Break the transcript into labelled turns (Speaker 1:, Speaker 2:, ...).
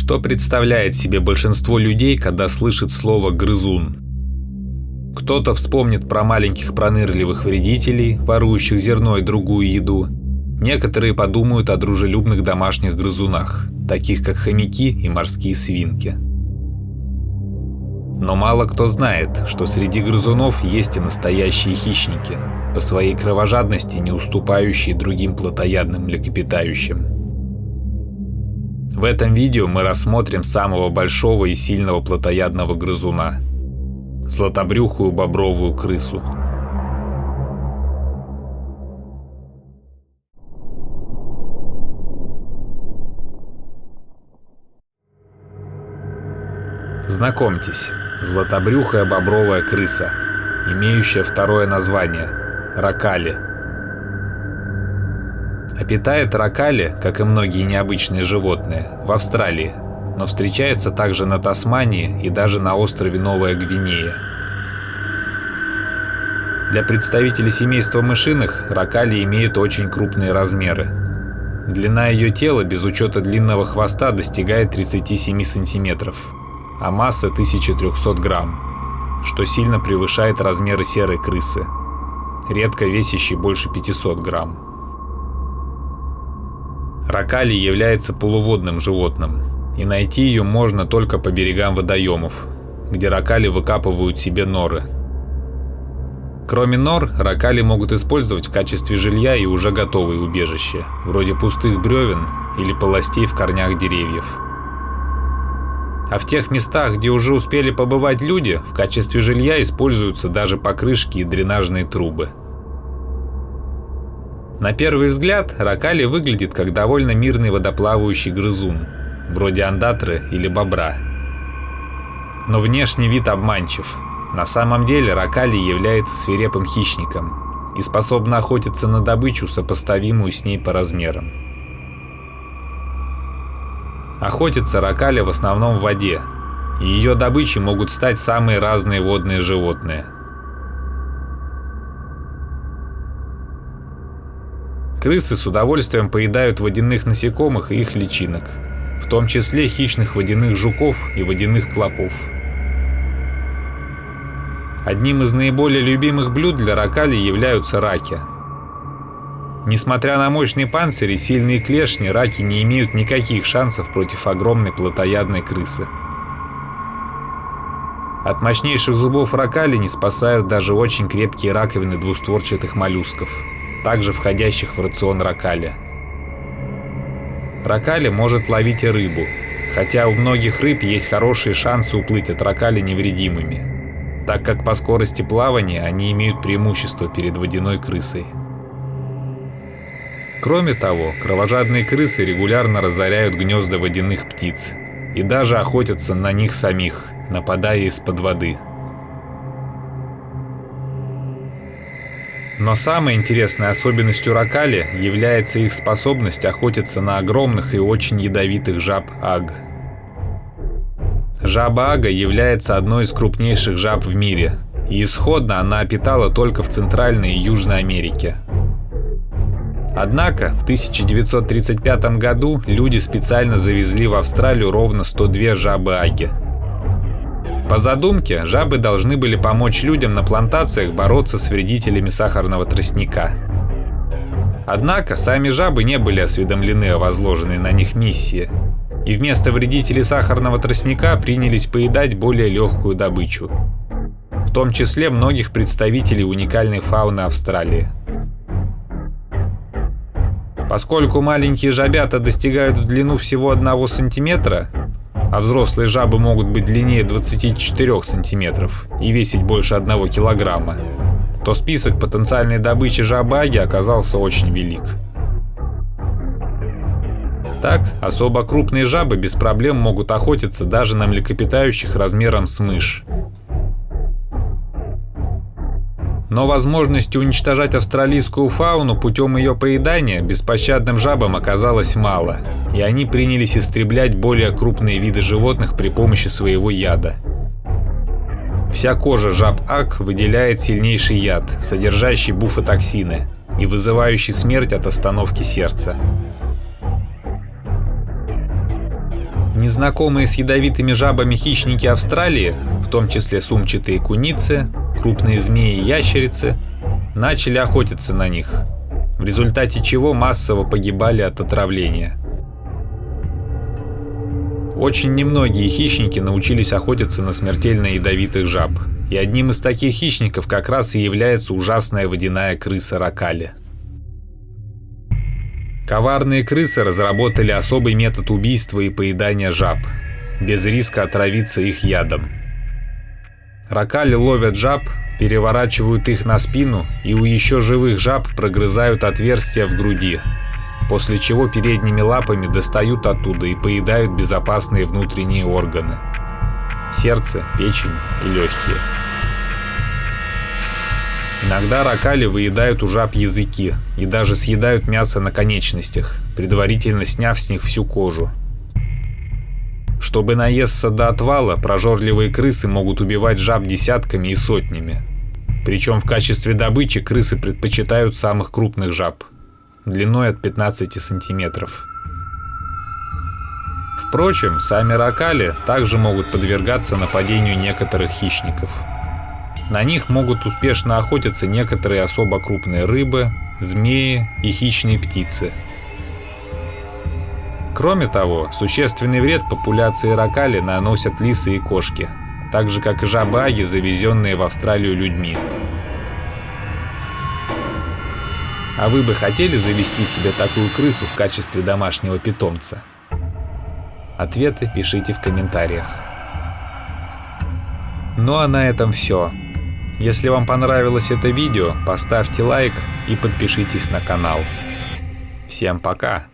Speaker 1: Что представляет себе большинство людей, когда слышит слово «грызун»? Кто-то вспомнит про маленьких пронырливых вредителей, ворующих зерно и другую еду. Некоторые подумают о дружелюбных домашних грызунах, таких как хомяки и морские свинки. Но мало кто знает, что среди грызунов есть и настоящие хищники, по своей кровожадности не уступающие другим плотоядным млекопитающим. В этом видео мы рассмотрим самого большого и сильного плотоядного грызуна – златобрюхую бобровую крысу. Знакомьтесь, златобрюхая бобровая крыса, имеющая второе название – ракали. Обитает ракали, как и многие необычные животные, в Австралии, но встречается также на Тасмании и даже на острове Новая Гвинея. Для представителей семейства мышиных ракали имеют очень крупные размеры. Длина ее тела без учета длинного хвоста достигает 37 сантиметров, а масса 1300 грамм, что сильно превышает размеры серой крысы, редко весящей больше 500 грамм. Ракали является полуводным животным, и найти ее можно только по берегам водоемов, где ракали выкапывают себе норы. Кроме нор, ракали могут использовать в качестве жилья и уже готовые убежища, вроде пустых бревен или полостей в корнях деревьев. А в тех местах, где уже успели побывать люди, в качестве жилья используются даже покрышки и дренажные трубы. На первый взгляд, ракали выглядит как довольно мирный водоплавающий грызун, вроде ондатры или бобра. Но внешний вид обманчив. На самом деле ракали является свирепым хищником и способна охотиться на добычу, сопоставимую с ней по размерам. Охотятся ракали в основном в воде, и ее добычей могут стать самые разные водные животные. Крысы с удовольствием поедают водяных насекомых и их личинок, в том числе хищных водяных жуков и водяных клопов. Одним из наиболее любимых блюд для ракали являются раки. Несмотря на мощный панцирь и сильные клешни, раки не имеют никаких шансов против огромной плотоядной крысы. От мощнейших зубов ракали не спасают даже очень крепкие раковины двустворчатых моллюсков, также входящих в рацион ракали. Ракали может ловить и рыбу, хотя у многих рыб есть хорошие шансы уплыть от ракали невредимыми, так как по скорости плавания они имеют преимущество перед водяной крысой. Кроме того, кровожадные крысы регулярно разоряют гнезда водяных птиц и даже охотятся на них самих, нападая из-под воды. Но самой интересной особенностью ракали является их способность охотиться на огромных и очень ядовитых жаб-аг. Жаба-ага является одной из крупнейших жаб в мире, и исходно она обитала только в Центральной и Южной Америке. Однако в 1935 году люди специально завезли в Австралию ровно 102 жабы-аги. По задумке, жабы должны были помочь людям на плантациях бороться с вредителями сахарного тростника. Однако сами жабы не были осведомлены о возложенной на них миссии, и вместо вредителей сахарного тростника принялись поедать более легкую добычу, в том числе многих представителей уникальной фауны Австралии. Поскольку маленькие жабята достигают в длину всего 1 сантиметра, а взрослые жабы могут быть длиннее 24 сантиметров и весить больше 1 килограмма, то список потенциальной добычи жабы-аги оказался очень велик. Так, особо крупные жабы без проблем могут охотиться даже на млекопитающих размером с мышь. Но возможности уничтожать австралийскую фауну путем ее поедания беспощадным жабам оказалось мало, и они принялись истреблять более крупные виды животных при помощи своего яда. Вся кожа жаб-аг выделяет сильнейший яд, содержащий буфотоксины и вызывающий смерть от остановки сердца. Незнакомые с ядовитыми жабами хищники Австралии, в том числе сумчатые куницы, крупные змеи и ящерицы, начали охотиться на них, в результате чего массово погибали от отравления. Очень немногие хищники научились охотиться на смертельно ядовитых жаб, и одним из таких хищников как раз и является ужасная водяная крыса ракали. Коварные крысы разработали особый метод убийства и поедания жаб, без риска отравиться их ядом. Ракали ловят жаб, переворачивают их на спину и у еще живых жаб прогрызают отверстия в груди, после чего передними лапами достают оттуда и поедают безопасные внутренние органы – сердце, печень и легкие. Иногда ракали выедают у жаб языки и даже съедают мясо на конечностях, предварительно сняв с них всю кожу. Чтобы наесться до отвала, прожорливые крысы могут убивать жаб десятками и сотнями. Причем в качестве добычи крысы предпочитают самых крупных жаб, длиной от 15 сантиметров. Впрочем, сами ракали также могут подвергаться нападению некоторых хищников. На них могут успешно охотиться некоторые особо крупные рыбы, змеи и хищные птицы. Кроме того, существенный вред популяции ракали наносят лисы и кошки, так же как и жабы-аги, завезенные в Австралию людьми. А вы бы хотели завести себе такую крысу в качестве домашнего питомца? Ответы пишите в комментариях. Ну а на этом все. Если вам понравилось это видео, поставьте лайк и подпишитесь на канал. Всем пока!